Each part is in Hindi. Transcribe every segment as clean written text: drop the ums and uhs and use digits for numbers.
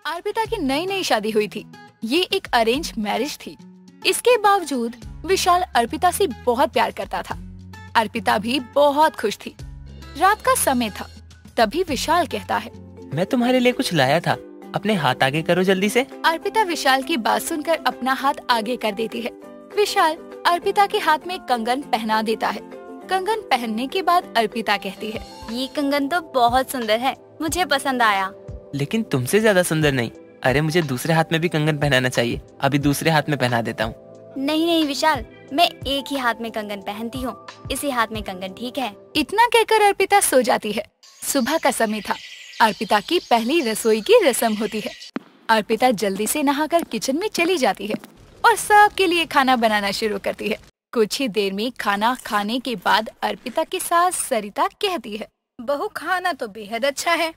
अर्पिता की नई नई शादी हुई थी। ये एक अरेंज मैरिज थी। इसके बावजूद विशाल अर्पिता से बहुत प्यार करता था। अर्पिता भी बहुत खुश थी। रात का समय था, तभी विशाल कहता है, मैं तुम्हारे लिए कुछ लाया था, अपने हाथ आगे करो जल्दी से। अर्पिता विशाल की बात सुनकर अपना हाथ आगे कर देती है। विशाल अर्पिता के हाथ में कंगन पहना देता है। कंगन पहनने के बाद अर्पिता कहती है, ये कंगन तो बहुत सुंदर है, मुझे पसंद आया। लेकिन तुमसे ज्यादा सुंदर नहीं। अरे मुझे दूसरे हाथ में भी कंगन पहनाना चाहिए, अभी दूसरे हाथ में पहना देता हूँ। नहीं नहीं विशाल, मैं एक ही हाथ में कंगन पहनती हूँ, इसी हाथ में कंगन ठीक है। इतना कहकर अर्पिता सो जाती है। सुबह का समय था। अर्पिता की पहली रसोई की रस्म होती है। अर्पिता जल्दी से नहाकर किचन में चली जाती है और सबके लिए खाना बनाना शुरू करती है। कुछ ही देर में खाना खाने के बाद अर्पिता की सास सरिता कहती है, बहू खाना तो बेहद अच्छा है।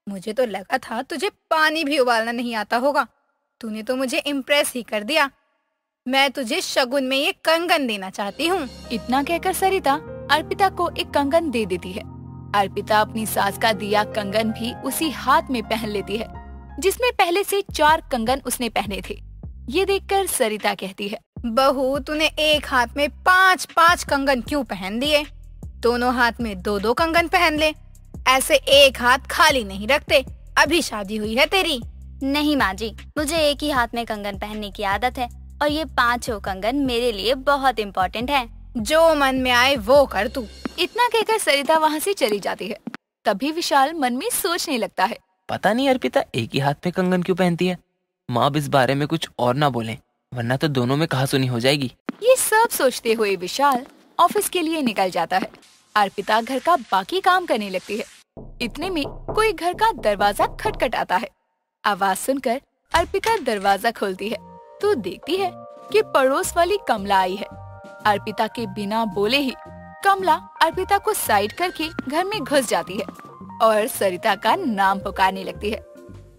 मुझे तो लगा था तुझे पानी भी उबालना नहीं आता होगा। तूने तो मुझे इम्प्रेस ही कर दिया। मैं तुझे शगुन में ये कंगन देना चाहती हूँ। इतना कहकर सरिता अर्पिता को एक कंगन दे देती है। अर्पिता अपनी सास का दिया कंगन भी उसी हाथ में पहन लेती है, जिसमें पहले से 4 कंगन उसने पहने थे। ये देखकर सरिता कहती है, बहू तूने एक हाथ में 5-5 कंगन क्यों पहन दिए? दोनों हाथ में 2-2 कंगन पहन ले। ऐसे एक हाथ खाली नहीं रखते। अभी शादी हुई है तेरी। नहीं माँ जी, मुझे एक ही हाथ में कंगन पहनने की आदत है और ये 5 कंगन मेरे लिए बहुत इम्पोर्टेंट है। जो मन में आए वो कर तू। इतना कहकर सरिता वहाँ से चली जाती है। तभी विशाल मन में सोचने लगता है, पता नहीं अर्पिता एक ही हाथ में कंगन क्यों पहनती है। माँ अब इस बारे में कुछ और ना बोले, वरना तो दोनों में कहासुनी हो जाएगी। ये सब सोचते हुए विशाल ऑफिस के लिए निकल जाता है। अर्पिता घर का बाकी काम करने लगती है। इतने में कोई घर का दरवाजा खटखटाता है। आवाज सुनकर अर्पिता दरवाजा खोलती है तो देखती है कि पड़ोस वाली कमला आई है। अर्पिता के बिना बोले ही कमला अर्पिता को साइड करके घर में घुस जाती है और सरिता का नाम पुकारने लगती है।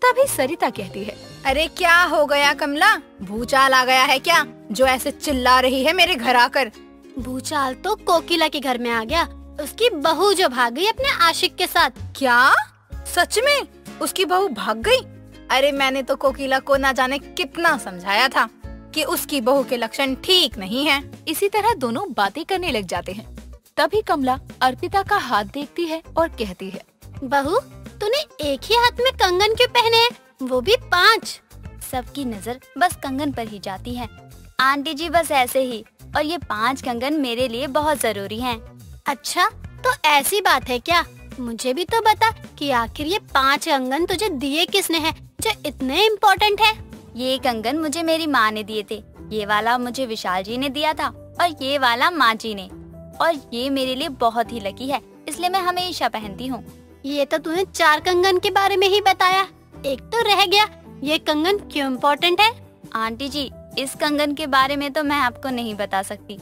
तभी सरिता कहती है, अरे क्या हो गया कमला? भूचाल आ गया है क्या, जो ऐसे चिल्ला रही है मेरे घर आकर? भूचाल तो कोकिला के घर में आ गया। उसकी बहू जो भाग गई अपने आशिक के साथ। क्या सच में उसकी बहू भाग गई? अरे मैंने तो कोकिला को ना जाने कितना समझाया था कि उसकी बहू के लक्षण ठीक नहीं हैं। इसी तरह दोनों बातें करने लग जाते हैं। तभी कमला अर्पिता का हाथ देखती है और कहती है, बहू तूने एक ही हाथ में कंगन क्यों पहने हैं, वो भी 5? सबकी नजर बस कंगन पर ही जाती है आंटी जी, बस ऐसे ही। और ये 5 कंगन मेरे लिए बहुत जरूरी हैं। अच्छा तो ऐसी बात है क्या? मुझे भी तो बता कि आखिर ये 5 कंगन तुझे दिए किसने हैं जो इतने इम्पोर्टेंट है? ये कंगन मुझे मेरी माँ ने दिए थे। ये वाला मुझे विशाल जी ने दिया था और ये वाला माँ जी ने। और ये मेरे लिए बहुत ही लकी है, इसलिए मैं हमेशा पहनती हूँ। ये तो तूने 4 कंगन के बारे में ही बताया, एक तो रह गया। ये कंगन क्यों इम्पोर्टेंट है? आंटी जी इस कंगन के बारे में तो मैं आपको नहीं बता सकती।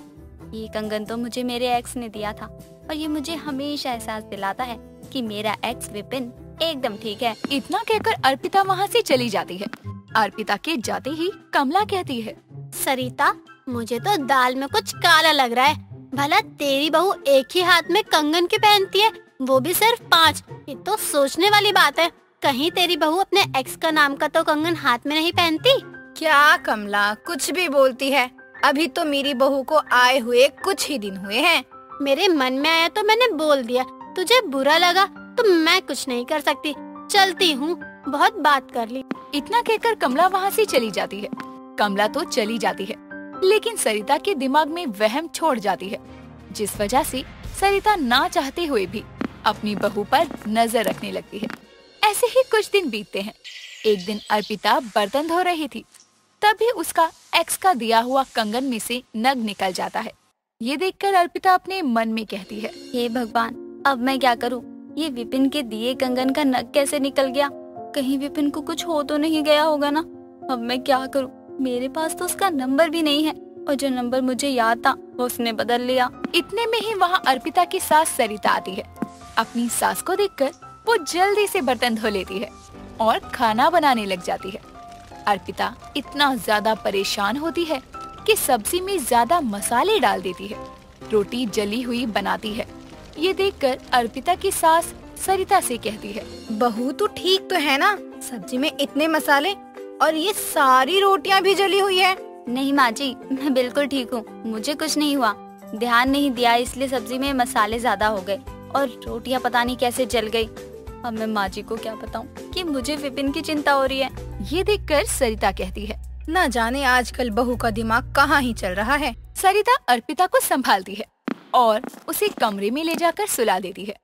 ये कंगन तो मुझे मेरे एक्स ने दिया था और ये मुझे हमेशा एहसास दिलाता है कि मेरा एक्स विपिन एकदम ठीक है। इतना कहकर अर्पिता वहाँ से चली जाती है। अर्पिता के जाते ही कमला कहती है, सरिता मुझे तो दाल में कुछ काला लग रहा है। भला तेरी बहू एक ही हाथ में कंगन क्यों पहनती है, वो भी सिर्फ 5? ये तो सोचने वाली बात है। कहीं तेरी बहू अपने एक्स का नाम का तो कंगन हाथ में नहीं पहनती? क्या कमला कुछ भी बोलती है? अभी तो मेरी बहू को आए हुए कुछ ही दिन हुए हैं। मेरे मन में आया तो मैंने बोल दिया। तुझे बुरा लगा तो मैं कुछ नहीं कर सकती। चलती हूँ, बहुत बात कर ली। इतना कहकर कमला वहाँ से चली जाती है। कमला तो चली जाती है, लेकिन सरिता के दिमाग में वहम छोड़ जाती है, जिस वजह से सरिता ना चाहते हुए भी अपनी बहू पर नजर रखने लगती है। ऐसे ही कुछ दिन बीतते हैं। एक दिन अर्पिता बर्तन धो रही थी, तभी उसका एक्स का दिया हुआ कंगन में से नग निकल जाता है। ये देखकर अर्पिता अपने मन में कहती है, हे भगवान, अब मैं क्या करूं? ये विपिन के दिए कंगन का नग कैसे निकल गया? कहीं विपिन को कुछ हो तो नहीं गया होगा ना? अब मैं क्या करूं? मेरे पास तो उसका नंबर भी नहीं है और जो नंबर मुझे याद था वो उसने बदल लिया। इतने में ही वहाँ अर्पिता की सास सरिता आती है। अपनी सास को देखकर वो जल्दी से बर्तन धो लेती है और खाना बनाने लग जाती है। अर्पिता इतना ज्यादा परेशान होती है कि सब्जी में ज्यादा मसाले डाल देती है। रोटी जली हुई बनाती है। ये देखकर अर्पिता की सास सरिता से कहती है। बहू तू ठीक तो है ना? सब्जी में इतने मसाले और ये सारी रोटियां भी जली हुई है। नहीं माँ जी, मैं बिल्कुल ठीक हूँ, मुझे कुछ नहीं हुआ। ध्यान नहीं दिया इसलिए सब्जी में मसाले ज्यादा हो गए और रोटियां पता नहीं कैसे जल गई। अब मैं माँ जी को क्या बताऊँ कि मुझे विपिन की चिंता हो रही है। ये देखकर सरिता कहती है, न जाने आजकल बहू का दिमाग कहाँ ही चल रहा है। सरिता अर्पिता को संभालती है और उसे कमरे में ले जाकर सुला देती है।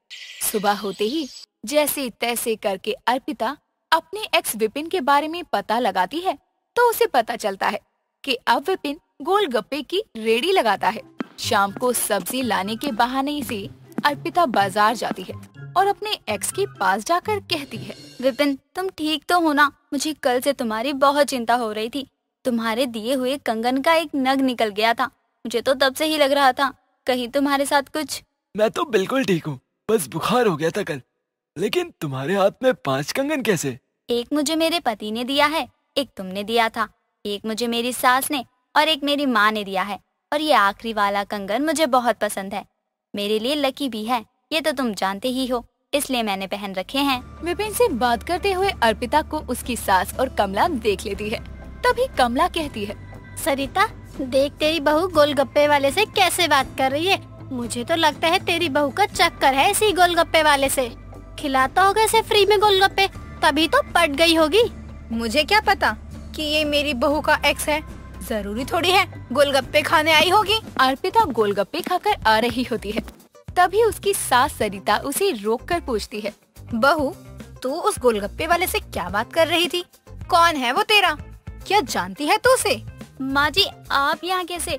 सुबह होते ही जैसे तैसे करके अर्पिता अपने एक्स विपिन के बारे में पता लगाती है तो उसे पता चलता है कि अब विपिन गोलगप्पे की रेडी लगाता है। शाम को सब्जी लाने के बहाने से अर्पिता बाजार जाती है और अपने एक्स के पास जाकर कहती है, विपिन तुम ठीक तो हो ना? मुझे कल से तुम्हारी बहुत चिंता हो रही थी। तुम्हारे दिए हुए कंगन का एक नग निकल गया था। मुझे तो तब से ही लग रहा था कहीं तुम्हारे साथ कुछ। मैं तो बिल्कुल ठीक हूँ, बस बुखार हो गया था कल। लेकिन तुम्हारे हाथ में 5 कंगन कैसे? एक मुझे मेरे पति ने दिया है, एक तुमने दिया था, एक मुझे मेरी सास ने और एक मेरी माँ ने दिया है। और ये आखिरी वाला कंगन मुझे बहुत पसंद है, मेरे लिए लकी भी है, ये तो तुम जानते ही हो, इसलिए मैंने पहन रखे हैं। विपिन से बात करते हुए अर्पिता को उसकी सास और कमला देख लेती है। तभी कमला कहती है, सरिता देख तेरी बहू गोलगप्पे वाले से कैसे बात कर रही है। मुझे तो लगता है तेरी बहू का चक्कर है इसी गोलगप्पे वाले से। खिलाता होगा इसे फ्री में गोलगप्पे, तभी तो पट गई होगी। मुझे क्या पता कि ये मेरी बहू का एक्स है, जरूरी थोड़ी है गोलगप्पे खाने आई होगी। अर्पिता गोलगप्पे खाकर आ रही होती है। तभी उसकी सास सरिता उसे रोककर पूछती है, बहू तू उस गोलगप्पे वाले से क्या बात कर रही थी? कौन है वो तेरा? क्या जानती है तू उसे? माँ जी आप यहाँ कैसे?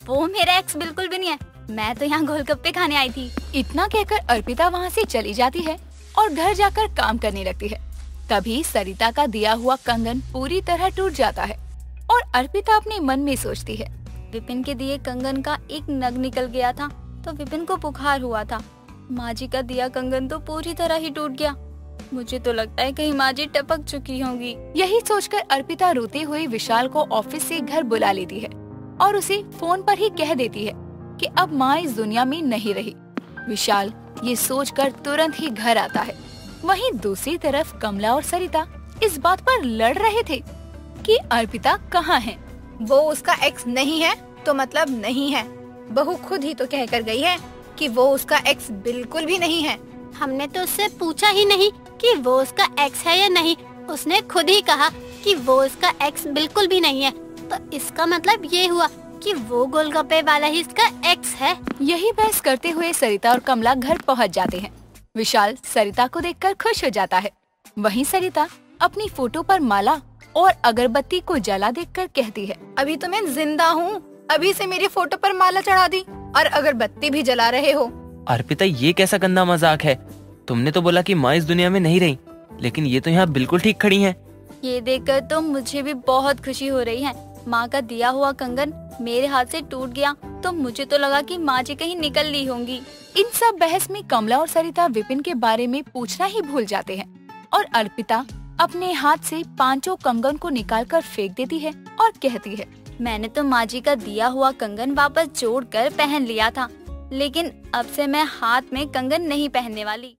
वो मेरा एक्स बिल्कुल भी नहीं है, मैं तो यहाँ गोलगप्पे खाने आई थी। इतना कहकर अर्पिता वहाँ से चली जाती है और घर जाकर काम करने लगती है। तभी सरिता का दिया हुआ कंगन पूरी तरह टूट जाता है और अर्पिता अपने मन में सोचती है, विपिन के दिए कंगन का एक नग निकल गया था तो विपिन को बुखार हुआ था। माँ जी का दिया कंगन तो पूरी तरह ही टूट गया। मुझे तो लगता है कहीं माँ जी टपक चुकी होंगी। यही सोचकर अर्पिता रोते हुए विशाल को ऑफिस से घर बुला लेती है और उसे फोन पर ही कह देती है कि अब माँ इस दुनिया में नहीं रही। विशाल ये सोचकर तुरंत ही घर आता है। वहीं दूसरी तरफ कमला और सरिता इस बात पर लड़ रहे थे कि अर्पिता कहाँ है। वो उसका एक्स नहीं है तो मतलब नहीं है। बहू खुद ही तो कह कर गई है कि वो उसका एक्स बिल्कुल भी नहीं है। हमने तो उससे पूछा ही नहीं कि वो उसका एक्स है या नहीं, उसने खुद ही कहा कि वो उसका एक्स बिल्कुल भी नहीं है। तो इसका मतलब ये हुआ कि वो गोलगप्पे वाला ही इसका एक्स है। यही बहस करते हुए सरिता और कमला घर पहुंच जाते हैं। विशाल सरिता को देखकर खुश हो जाता है। वहीं सरिता अपनी फोटो पर माला और अगरबत्ती को जला देखकर कहती है, अभी तो मैं जिंदा हूँ, अभी से मेरी फोटो पर माला चढ़ा दी और अगरबत्ती भी जला रहे हो। अर्पिता ये कैसा गंदा मजाक है? तुमने तो बोला कि माँ इस दुनिया में नहीं रही, लेकिन ये तो यहाँ बिल्कुल ठीक खड़ी हैं। ये देखकर तो मुझे भी बहुत खुशी हो रही है। माँ का दिया हुआ कंगन मेरे हाथ से टूट गया तो मुझे तो लगा कि माँ जी कहीं निकल ली होंगी। इन सब बहस में कमला और सरिता विपिन के बारे में पूछना ही भूल जाते हैं और अर्पिता अपने हाथ से 5 कंगन को निकालकर फेंक देती है और कहती है, मैंने तो माँ जी का दिया हुआ कंगन वापस जोड़कर पहन लिया था, लेकिन अब से मैं हाथ में कंगन नहीं पहनने वाली।